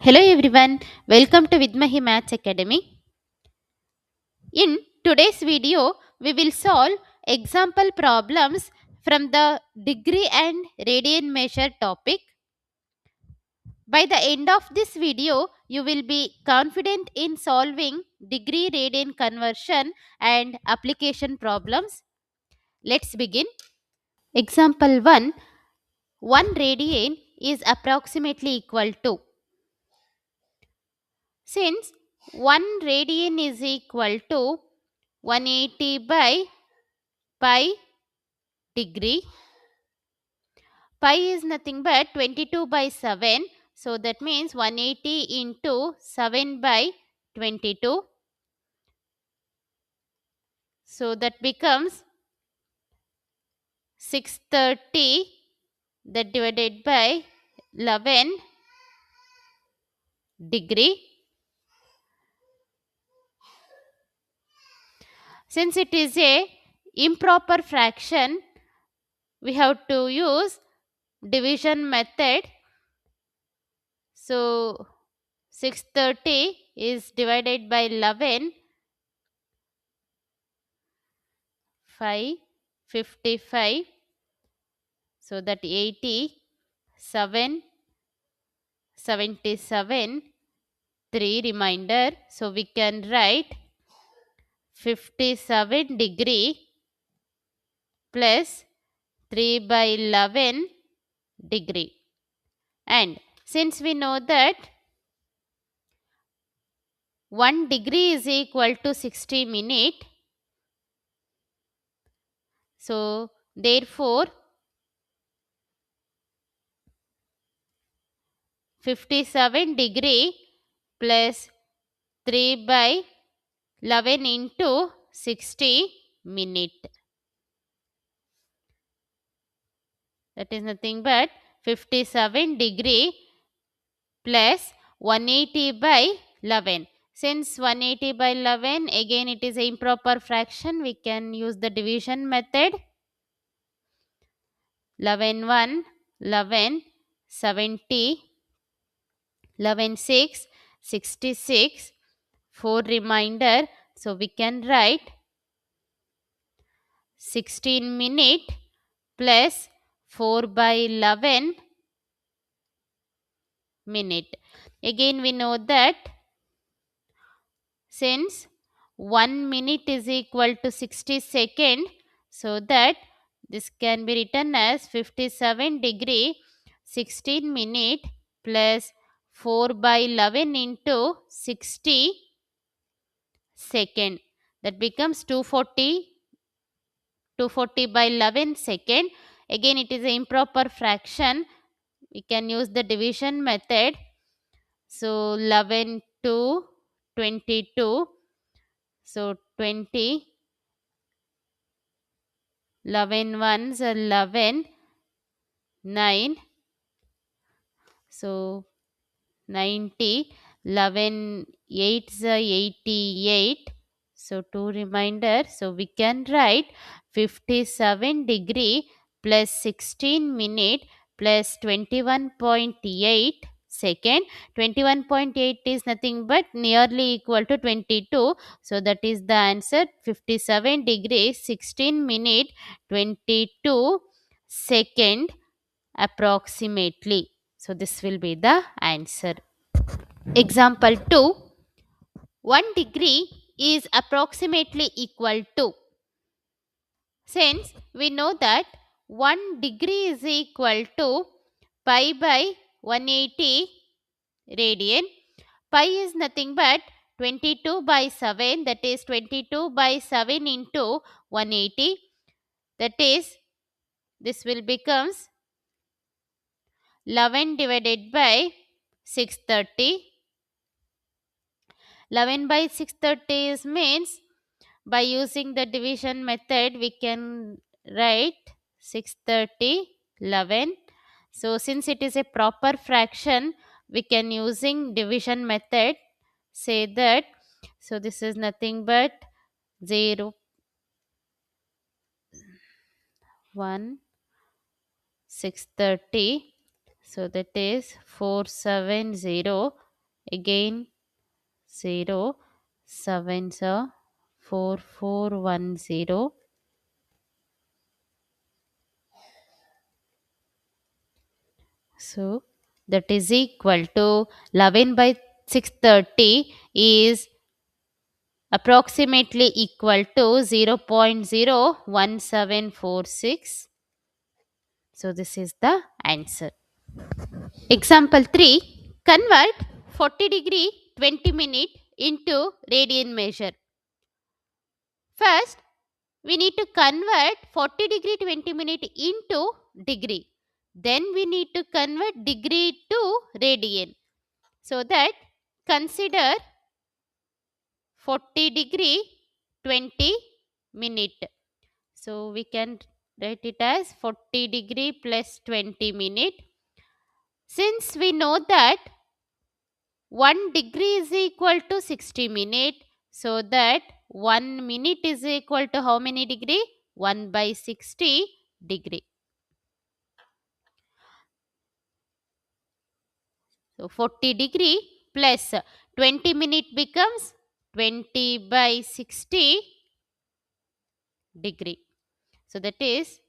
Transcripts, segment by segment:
Hello everyone, welcome to Vidmahi Maths Academy. In today's video, we will solve example problems from the degree and radian measure topic. By the end of this video, you will be confident in solving degree radian conversion and application problems. Let's begin. Example 1. 1 radian is approximately equal to. Since 1 radian is equal to 180 by pi degree, pi is nothing but 22 by 7. So that means 180 into 7 by 22. So that becomes 630, that divided by 11 degree. Since it is a improper fraction, we have to use division method. So 630 is divided by 11, 555. So that 80, 7, 77, 3 reminder. So we can write 57 degree plus 3 by 11 degree. And since we know that 1 degree is equal to 60 minutes, so therefore 57 degree plus 3 by 11 into 60 minute. That is nothing but 57 degree plus 180 by 11. Since 180 by 11, again it is a improper fraction, we can use the division method. 11 1, 11, 70, 11 6, 66, 4 reminder. So we can write 16 minute plus 4 by 11 minute. Again we know that since 1 minute is equal to 60 second, so that this can be written as 57 degree 16 minute plus 4 by 11 into 60 second. That becomes 240 by 11 second. Again it is an improper fraction, we can use the division method. So 11 to 22, so 20, 11 ones are 11, 9, so 90, 11 eights are 88, so 2 reminder. So we can write 57 degree plus 16 minute plus 21.8 second. 21.8 is nothing but nearly equal to 22. So that is the answer, 57 degree 16 minute 22 second approximately. So this will be the answer. Example 2. 1 degree is approximately equal to. Since we know that 1 degree is equal to pi by 180 radian. Pi is nothing but 22 by 7, that is 22 by 7 into 180. That is, this will becomes 11 divided by 630. 11 by 630 is means by using the division method we can write 630 11. So since it is a proper fraction, we can using division method say that. So this is nothing but 0 1 630. So that is 470 Again 0, 7 are 4410. So that is equal to 11 by 630 is approximately equal to 0.01746. So this is the answer. Example 3. Convert 40 degree 20 minute into radian measure. First, we need to convert 40 degree 20 minute into degree. Then we need to convert degree to radian. So that consider 40 degree 20 minute. So we can write it as 40 degree plus 20 minute. Since we know that 1 degree is equal to 60 minute, so that 1 minute is equal to how many degree? 1 by 60 degree. So 40 degree plus 20 minute becomes 20 by 60 degree. So that is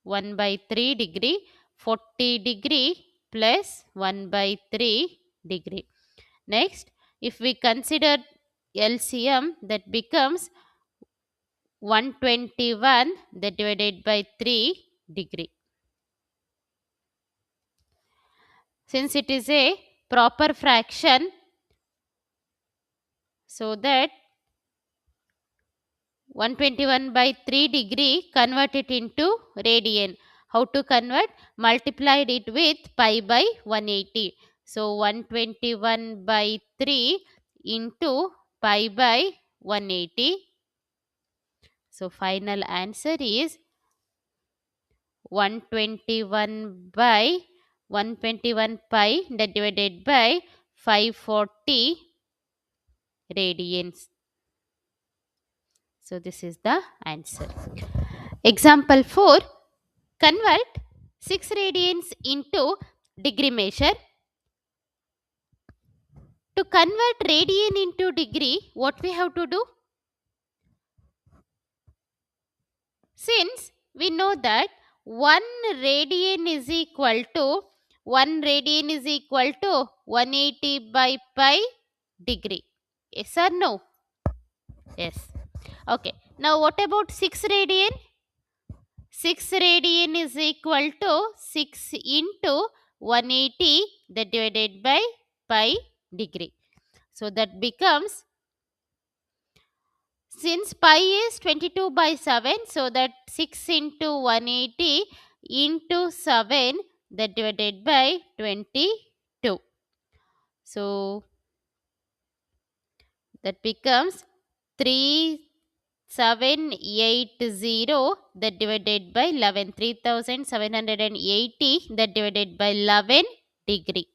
1 by 3 degree. 40 degree plus 1 by 3 degree. Next, if we consider LCM, that becomes 121 that divided by 3 degree. Since it is a proper fraction, so that 121 by 3 degree, convert it into radian. How to convert? Multiplied it with pi by 180. So 121 by 3 into pi by 180. So final answer is 121 by 121 pi that divided by 540 radians. So this is the answer. Example 4. Convert 6 radians into degree measure. To convert radian into degree, what we have to do? Since we know that 1 radian is equal to 180 by pi degree. Yes or no? Yes. Okay. Now what about 6 radian? 6 radian is equal to 6 into 180 that divided by pi degree. So that becomes, since pi is 22 by 7, so that 6 into 180 into 7 that divided by 22. So that becomes 3780 that divided by 11. 3780 that divided by 11 degree.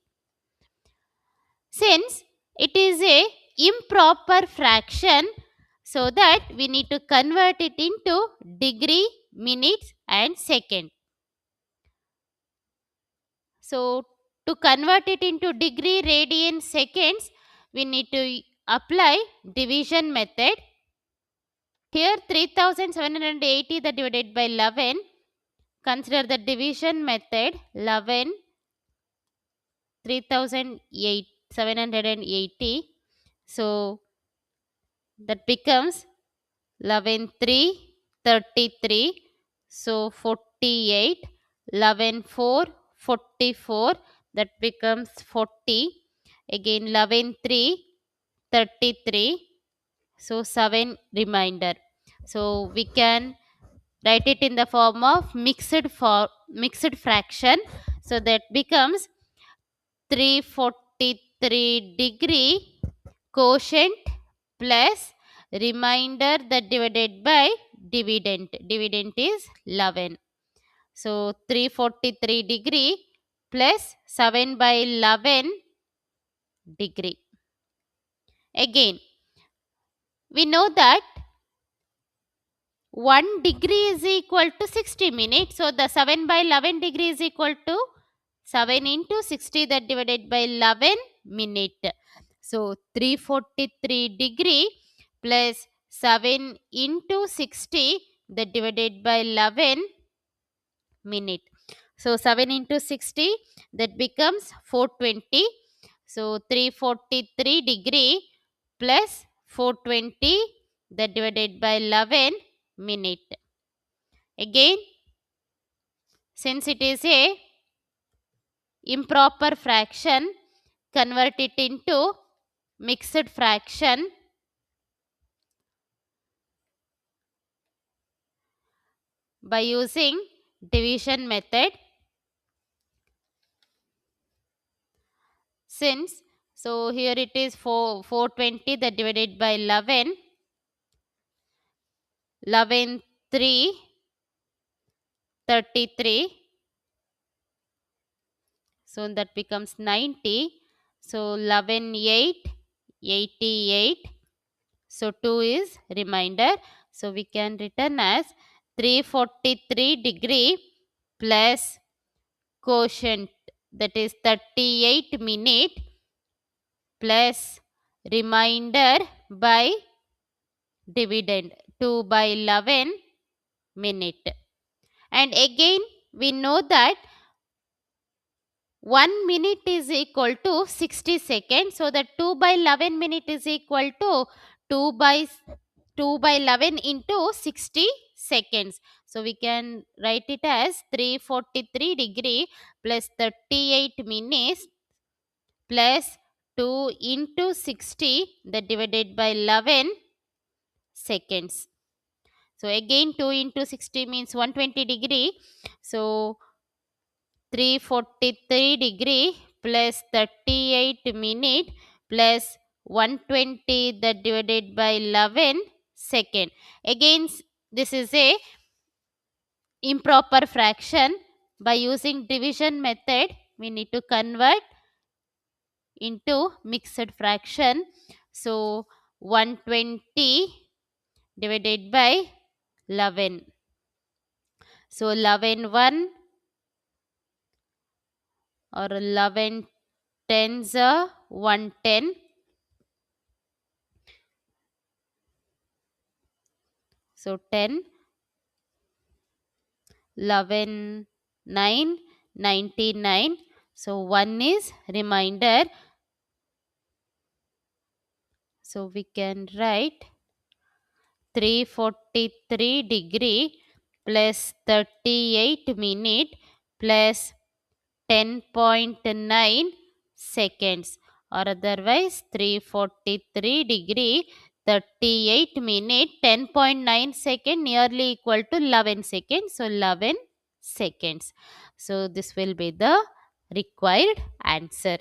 Since it is a improper fraction, so that we need to convert it into degree, minutes and second. So to convert it into degree, radian, seconds, we need to apply division method. Here 3780 that divided by 11. Consider the division method. 11 3780. So that becomes 11 3 33. So 48. 11 4 44. That becomes 40. Again 11 3 33. So 7 remainder. So we can write it in the form of mixed fraction. So that becomes 343 degree quotient plus remainder that divided by dividend. Dividend is 11. So 343 degree plus 7 by 11 degree. Again, we know that 1 degree is equal to 60 minutes. So the 7 by 11 degree is equal to 7 into 60 that divided by 11 minute. So 343 degree plus 7 into 60 that divided by 11 minute. So 7 into 60 that becomes 420. So 343 degree plus 420 that divided by 11 minute. Again, since it is a improper fraction, convert it into mixed fraction by using division method. Since so here it is 420 that divided by 11, 11 3 33, so that becomes 90. So 11 8 88. So 2 is remainder. So we can written as 343 degree plus quotient, that is 38 minute, plus remainder by dividend 2 by 11 minute. And again we know that 1 minute is equal to 60 seconds. So that 2 by 11 minute is equal to 2 by 2 by 11 into 60 seconds. So we can write it as 343 degree plus 38 minutes plus 2 into 60 that divided by 11 seconds. So again 2 into 60 means 120 degree. So 343 degree plus 38 minute plus 120 that divided by 11 second. Again this is a improper fraction. By using division method we need to convert into mixed fraction. So 120 divided by 11. So 11 1 or 11 tens are 110. So 10, 11 9 99. So 1 is remainder. So we can write 343 degree plus 38 minute plus 10.9 seconds, or otherwise 343 degree 38 minute 10.9 second nearly equal to 11 seconds. So 11 seconds. So this will be the required answer.